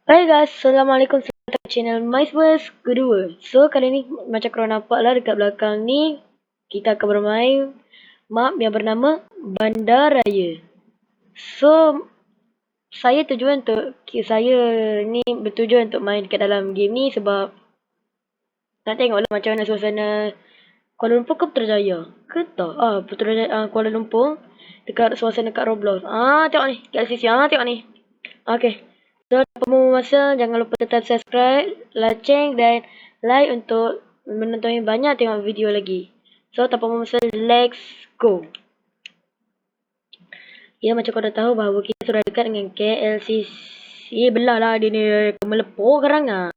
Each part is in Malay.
Hai guys, Assalamualaikum, selamat datang ke channel MySpace kedua. So, kali ni macam korang nampak lah dekat belakang ni, kita akan bermain map yang bernama Bandaraya. So, saya bertujuan untuk main dekat dalam game ni sebab nak tengok lah macam mana suasana Kuala Lumpur ke Putrajaya. Ke tak? Kuala Lumpur dekat suasana kat Roblox. Tengok ni, KLCC. Tengok ni. Okay. So, tanpa membuang masa, jangan lupa tetap subscribe, loceng dan like untuk menonton banyak tengok video lagi. So, tanpa membuang masa, let's go. Ya, macam kau dah tahu bahawa kita sudah dekat dengan KLCC. Belah lah dia ni melepuh sekarang lah.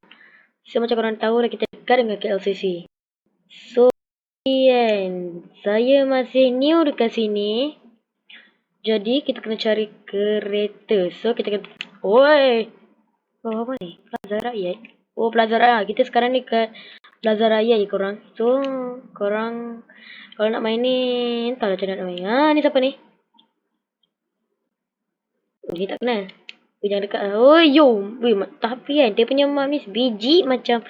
So, macam korang tahu dah kita dekat dengan KLCC. So, saya masih new dekat sini. Jadi, kita kena cari kereta. So, kita kena... Oi! Oh, apa ni? Plaza Rakyat. Oh, Plaza Rakyat. Kita sekarang ni kat Plaza Rakyat je korang. So, korang kalau nak main ni, entahlah macam nak main. Ni siapa ni? Ni tak kenal. Jangan dekat. Oh, yo. Tapi kan, dia punya mak ni biji macam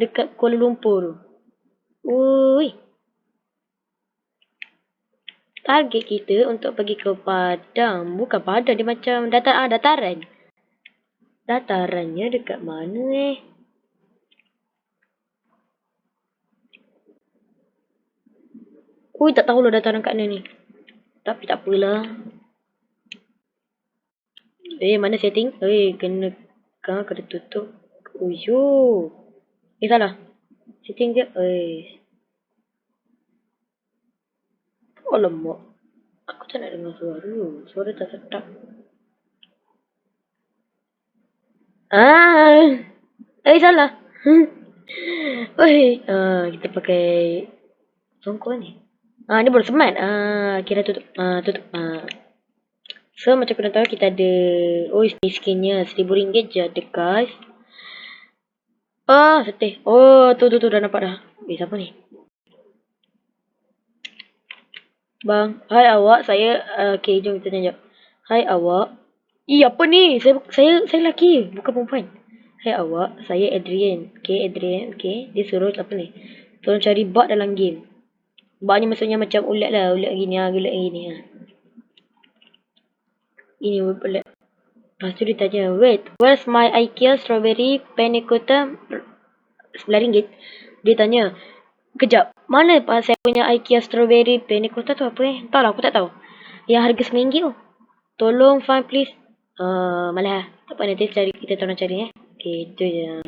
dekat Kuala Lumpur tu. Ui. Target kita untuk pergi ke Padang. Bukan Padang, dia macam dataran. Datarannya dekat mana Ui, tak tahu lah dataran kat mana ni. Tapi tak apalah. Mana setting? Kena tutup. Uyo. Salah. Setting dia. Alamak. Aku tak nak dengar suara. Suara tak sedap. Salah. Kita pakai songkok ni. Ni baru semat. Kira tutup. Tutup. So, macam korang tahu kita ada... skinnya RM1,000 je ada guys. Setih. Tu dah nampak dah. Siapa ni? Bang. Hai awak, saya... okay, jom kita tanya. Hai awak. Apa ni? Saya lelaki, bukan perempuan. Hai awak, saya Adrian. Okay, Adrian. Okay, dia suruh apa ni? Tolong cari bug dalam game. Bug ni maksudnya macam ulat lah. Ulat gini, ulat gini. Ini ulat. Lepas tu dia tanya, wait, where's my IKEA strawberry panna-cotta RM9? Dia tanya, kejap, mana saya punya IKEA strawberry panna-cotta tu apa Entahlah, aku tak tahu. Yang harga RM9 tu. Tolong find please. Malah, tak apa nanti kita tolong cari Okay, itu je.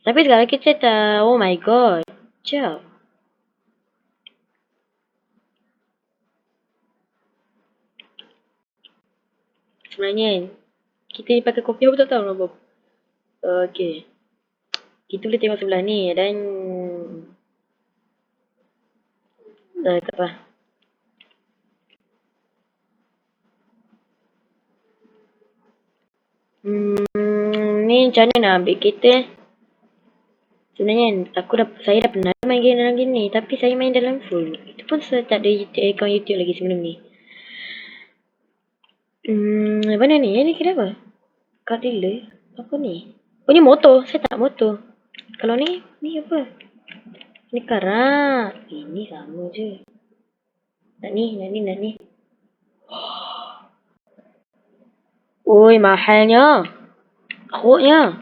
Tapi sekarang kita tak, oh my god. Sekejap. Sebenarnya kita ni pakai kopi aku tak tahu apa. Okay. Kita boleh tengok sebelah ni dan... tak apa. Ni macam mana nak ambil kereta? Sebenarnya saya dah pernah main game dalam game ni. Tapi saya main dalam full. Itu pun saya tak ada account YouTube lagi sebelum ni. Mana ni? Ni kenapa? Car dealer? Apa ni? Oh, ni motor. Saya tak motor. Kalau ni apa? Ni car Ini sama je. Nak ni. Oi, mahalnya. Teruknya.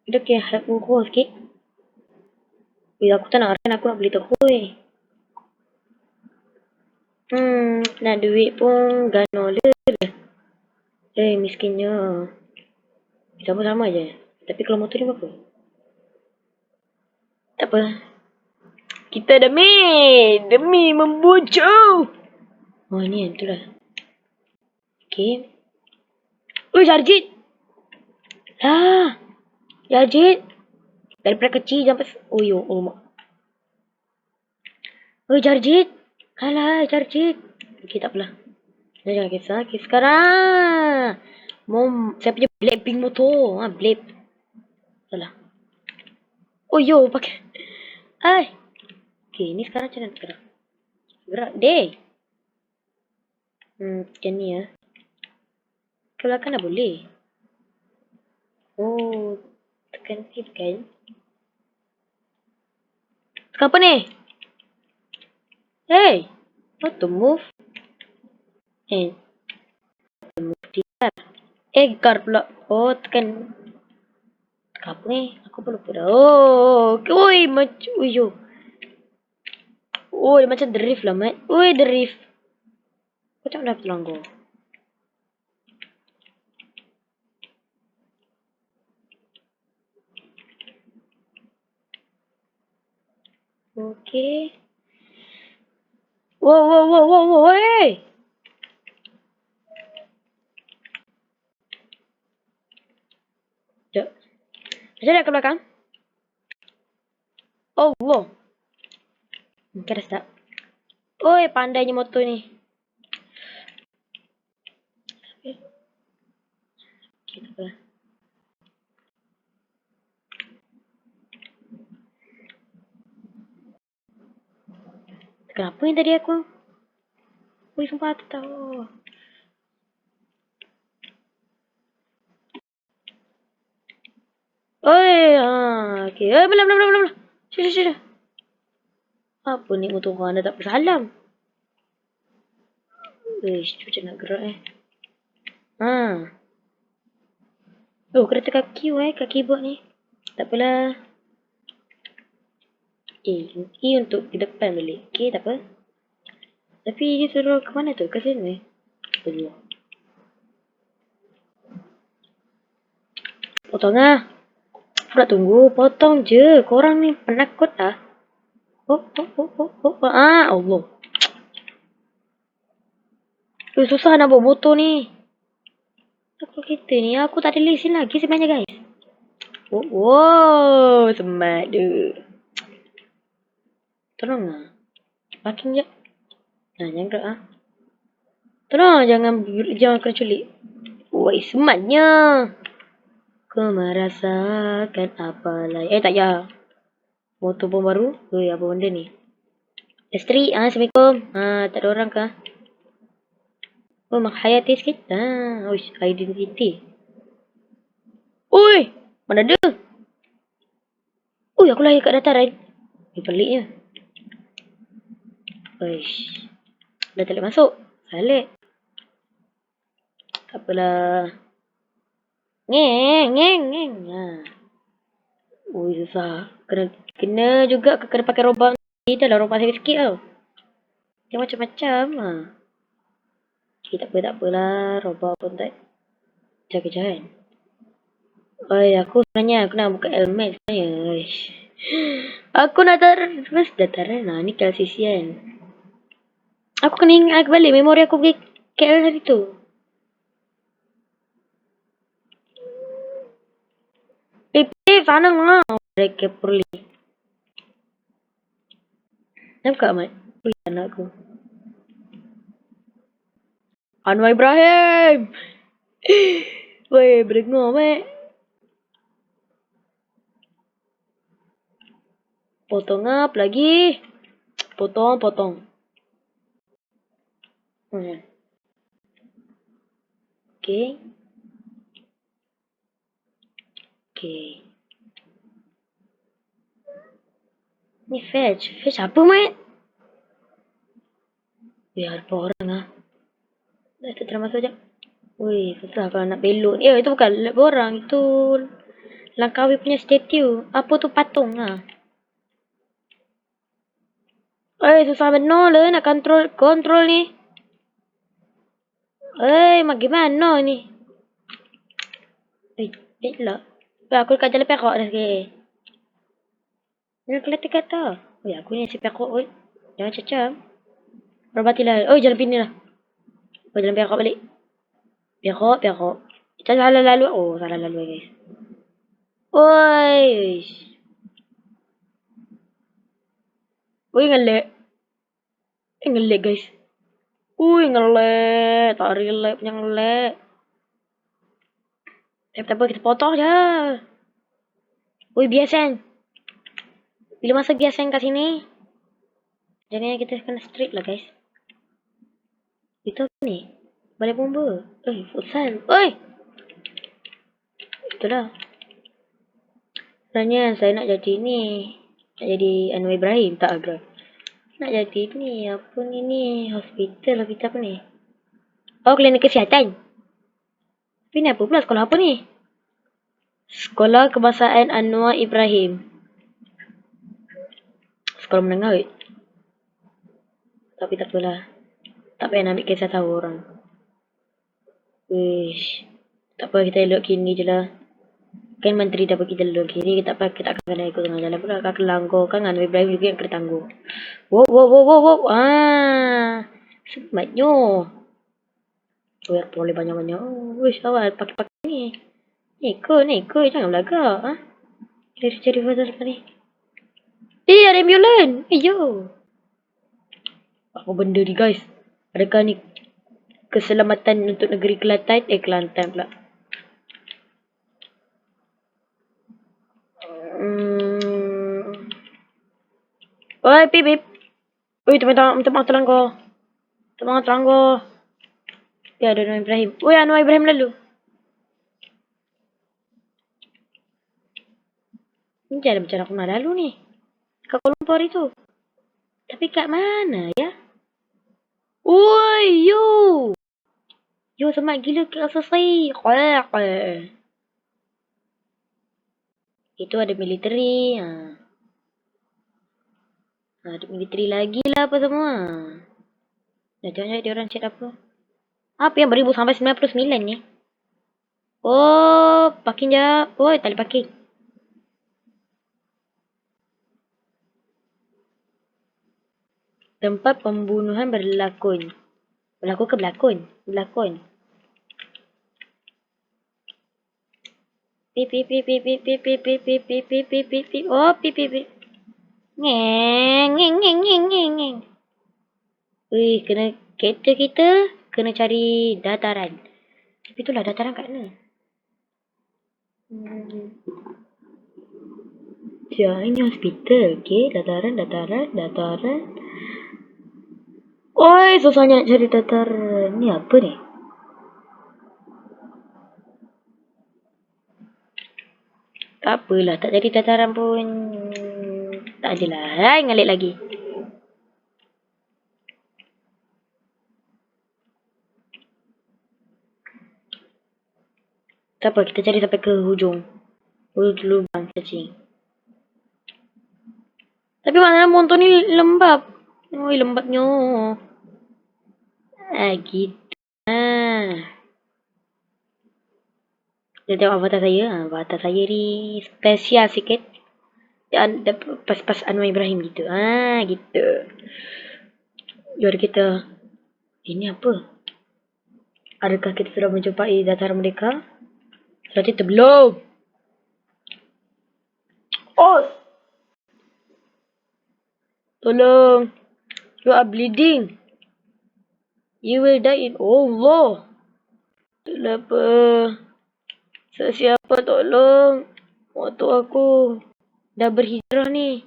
Dia kena harap murah sikit. Aku tak nak aku nak beli teruk. Nak duit pun $1. Miskinnya. Sama-sama je. Tapi kalau motor ni berapa? Tak apa. Kita demi membujuk. Ni itulah. Okay. Jarjit. Jarjit. Daripada kecil sampai... mak. Jarjit. Jarjit. Okay, tak apalah. Jangan kisah. Okay, sekarang. Saya punya Blackpink motor. Black. Salah. Pakai. Okay, ni sekarang macam mana gerak? Macam ni Kalau kan dah boleh. Oh, tekan shift kan? Tekan apa ni? Hey, what to move? Eh, move dia. Guard pula. Oh, tekan apa ni? Aku pun lupa dah. Oh, oi, macam, uyo. Oh, dia macam drift lah, Mat. Oi, drift. Macam dah pulang kau. Okay. Wow, wow, wow, wow, wow, hey! Sekejap. Macam mana ke belakang? Oh, wow. Mungkin dah start. Oi, pandainya motor ni. Okay, tak apa. Kenapa ni tadi aku? Ui, sumpah tak tahu. Oi, okay. Belum, belum, belum, belum. Sudah. Apa ni motor kau anda tak bersalam? Wish, macam nak gerak Oh, kena tekan Q kaki keyboard ni. Tak apalah. E untuk ke depan balik. Okay, tak apa. Tapi dia suruh ke mana tu? Ke sini? Tunggu. Potong lah. Aku nak tunggu. Potong je. Korang ni penakut lah. Allah. Susah nak bawa motor ni. Aku kereta ni. Aku tak ada lesen lagi sebenarnya, guys. Wow. Semat dia. Tolong lah. Parking je. Jangan gerak lah. Tolong jangan kena culik. Woi, sematnya. Ku merasakan apa lagi. Tak ya. Motor pun baru. Woi, apa benda ni? Isteri, Assalamualaikum. Tak ada orang kah? Oh, menghayati sikit. Uish, identity. Ui, mana ada? Ui, aku lahir kat dataran. Peliknya. Uish. Dah tak boleh masuk. Balik. Tak apalah. Ngeng. Ui, susah. Kena juga kena pakai robot. Dah lah robot saya sikit tau. Dia macam-macam lah. Okay, tak apalah. Robot pun tak jaga kan. Oi, aku sebenarnya aku nak buka LMAX sebenarnya. Uish. Aku nak terus dataran lah. Ni KLCC kan. Aku kena ingat balik memori aku pergi KL hari tu. Sana lah. Mereka perli. Nampak Mat? Ui, anak aku. Anwar Ibrahim. Weh, berdengar Mat. Potong up lagi. Potong. Okay. Ni fetch apa Mat? Biar apa orang lah. Dah tu termasuk sekejap. Wih, susah kalau nak belok. Itu bukan orang. Itu Langkawi punya statue. Apa tu patung lah. Susah benar lah nak kontrol ni. Gimana ni? Lah. Aku dekat jalan Perak dah sikit. Jangan kelihatan kata. Aku ni si Perak. Jangan cacam. Berbatilah. Jalan pini lah. Jalan Perak balik. Perak. Kita salah lalu. Salah lalu guys. Ngelek. Ngelek guys. Ngelek. Tak relak punya ngelek. Tak apa, kita potong je. Biasan. Bila masa biasan kat sini. Jadi kita kena straight lah guys. Itu apa ni? Balai bomba. Futsal. Itulah. Sebenarnya saya nak jadi ni. Nak jadi Anwar Ibrahim. Tak bro. Nak jadi ni. Apa ni? Hospital apa ni? Oh, klinik kesihatan. Tapi ni apa pula? Sekolah apa ni? Sekolah Kebangsaan Anwar Ibrahim. Sekolah menengah weh. Tapi tak apalah. Tak payah nak ambil kisah tahu orang. Wish. Tak apa, kita elok kini je lah. Kan menteri dah bagi jalur kiri, kita akan kena ikut tengah jalan pula. Akan langgar kan Anwar Ibrahim juga yang kena tangguh. Wow. Sematnya. Boleh banyak-banyak. Wish, awal pakai-pakai ni. Neko, jangan belagak. Ha? Cari pasal apa ni? Ada ambulan. Yo. Apa benda ni guys? Adakah ni keselamatan untuk negeri Kelantan? Kelantan pula. Oi, Pip. Oi, minta maaf tolong kau. Tolong kau. Ya, ada Anwar Ibrahim. Oi, Anwar Ibrahim lalu. Ini jangan bicara aku nak lalu ni. Kat Kuala Lumpur itu. Tapi kat mana ya? Oi, yo. Yo, semak gila ke selesai. Itu ada militeri. Ada militeri lagi lah apa semua. Dah jangan dia orang chat apa. Apa yang 1000 sampai 99 ni? Oh, parking jap. Oh, tak boleh parking. Tempat pembunuhan berlakon. Berlakon ke berlakon? Berlakon. Pip. Oh, pip. Ngeng. Wih, kena kereta kita kena cari dataran. Tapi itulah dataran kat mana? Ya, ini hospital. Okay, dataran. Oi, susahnya cari dataran. Ni apa ni? Tak apalah, tak jadi dataran pun. Tak adalah. Hai, ngalik lagi. Tak apa, kita cari sampai ke hujung. Lubang cacing. Tapi maknanya motor ni lembab. Oi, lembabnya. Gitu. Dia tengok avatar saya. Avatar saya ni spesial sikit. Dia pas Anwar Ibrahim gitu. Gitu. Jom kita. Ini apa? Adakah kita sudah menjumpai dataran mereka? Selanjutnya belum. Oh! Tolong. You are bleeding. You will die in Allah. Kenapa? Siapa tolong? Waktu aku dah berhijrah ni.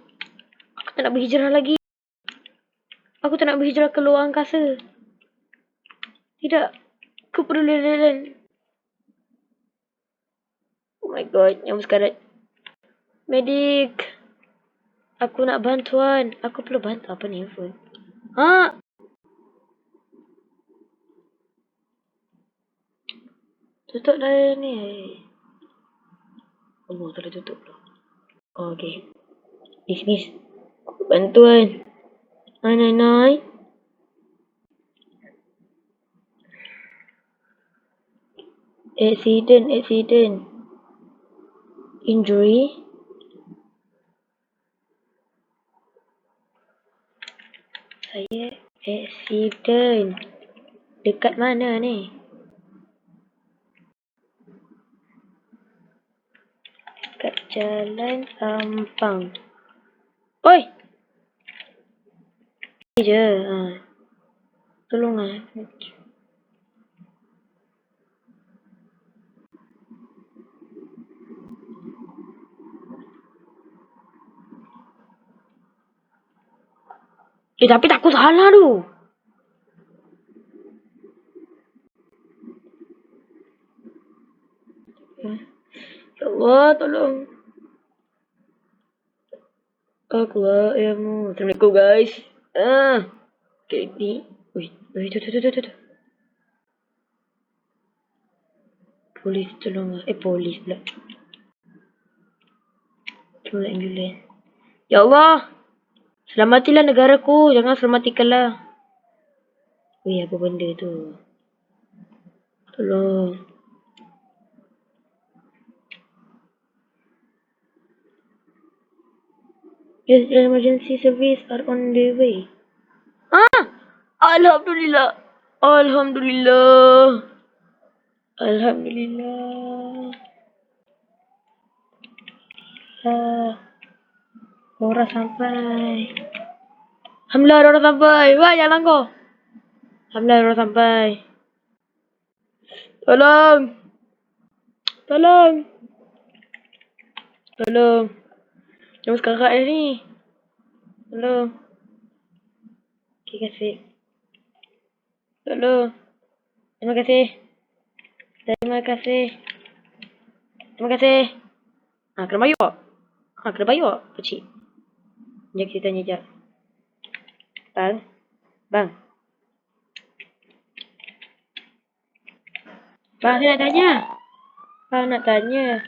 Aku tak nak berhijrah lagi. Aku tak nak berhijrah ke luar angkasa. Tidak. Aku perlu jalan. Oh my god. Yang sekarat. Medik. Aku nak bantuan. Aku perlu bantu. Apa ni phone? Tutup dah ni. Oh, tak boleh tutup. Oh, okay. Miss. Bantuan. 999. Accident. Injury. Saya accident. Dekat mana ni? Dekat Jalan Ampang. Oi! Ni je. Tolong lah. Tapi takut salah tu. Ya Allah, tolong. Aku ayahmu. Assalamualaikum guys. Okay, ni. Wih, tu. Polis tolong. Polis pula. Tolong ambulans. Ya Allah. Selamatilah negaraku. Jangan selamatikanlah. Wih, apa benda tu? Tolong. Yes, emergency service are on the way. Alhamdulillah. Alhamdulillah. Orang sampai. Alhamdulillah orang sampai. Wah, jalan kau. Alhamdulillah orang sampai. Tolong. Jom sekarang ni. Tolong. Okay, kasih. Tolong. Terima kasih. Kena bayar. Pecik. Sekejap kita tanya sekejap. Bang, saya nak tanya.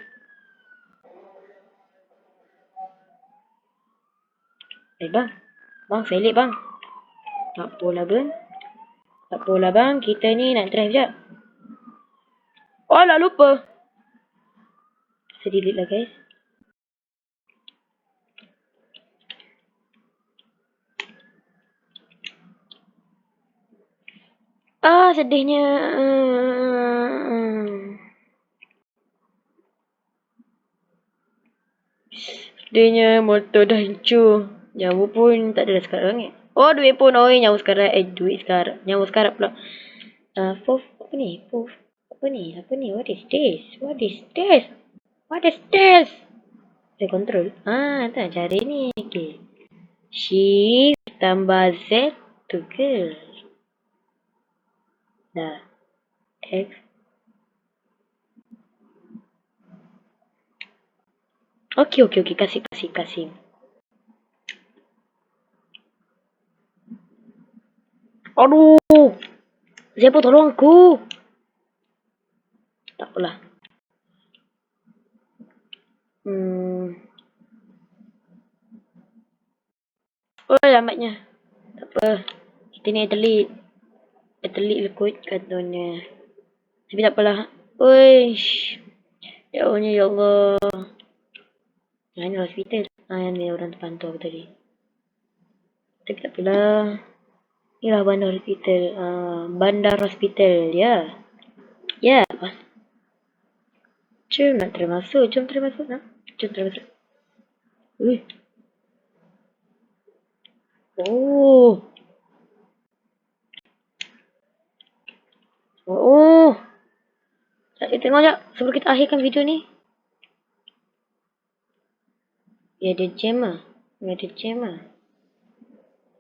Bang, saya late bang. Tak apalah bang, kita ni nak drive sekejap. Nak lupa. Saya delete lah guys. Sedihnya. Sedihnya motor dah hancur. Nyawa pun tak ada dah sekarang ni. Duit pun nyawa sekarang. Nyawa sekarang pula. Apa ni? What is this? Saya control. Tak cari ni. Okay. Shift tambah Z tu ke? Dah. X. Okay. Kasih. Aduh. Siapa tolong aku? Tak apalah. Lambatnya. Tak apa. Kita ni atlet lekut katanya. Tapi tak apalah. Jauhnya ya Allah. Yang ni hospital. Yang ni orang terpantau tadi. Tapi tak apalah. Inilah bandar hospital. Ya. Jom termasuk. Kita tengok sekejap sebelum kita akhirkan video ni. Ya, ada jam lah.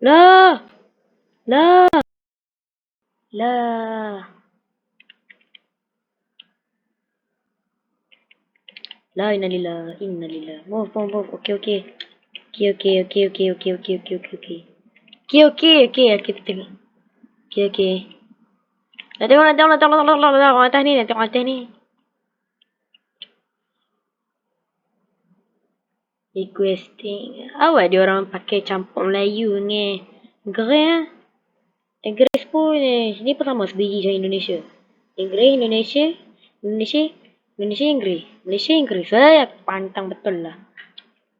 Lah. La innalillah. Move. Okay. Kita tengok. Okay. Nak tengok atas ni. Requesting. Awak dia orang pakai campur Melayu ni. Inggeris pun ni pun sama sebiji macam Indonesia. Indonesia, Inggeris. Saya pantang betul lah.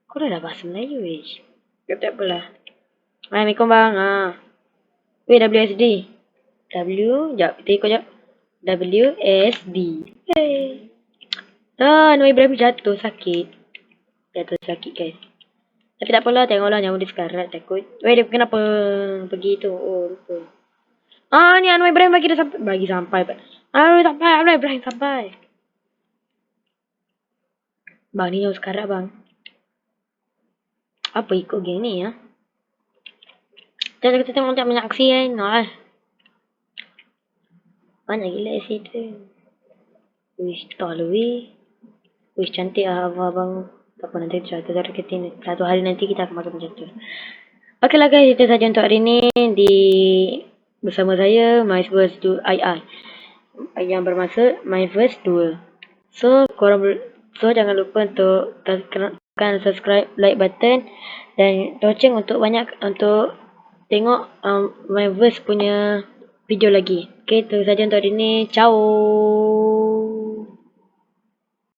Kau dah bahasa Melayu tak apalah. Assalamualaikum bang. WSD. Sekejap, kita ikut sekejap. WSD. Noe Ibrahim jatuh sakit guys. Tapi tak apalah, tengoklah nyawa dia sekarat takut. Dia kenapa pergi tu? Lupa. Ni Anwar Ibrahim bagi sampai. Anwar Ibrahim sampai. Bang, ni nyawa sekarat bang. Apa ikut geng ni ya? Kita tengok banyak aksi kan. Banyak gila accident. Tak lah cantik lah abang. Tak apa, nanti satu hari nanti kita akan makan macam tu. Okey lah guys, itu saja untuk hari ni di bersama saya My First 2 II yang bermaksud My First 2. So jangan lupa untuk tekan subscribe, like button dan loceng untuk tengok My Verse punya video lagi. Okay, itu saja untuk hari ni. Ciao.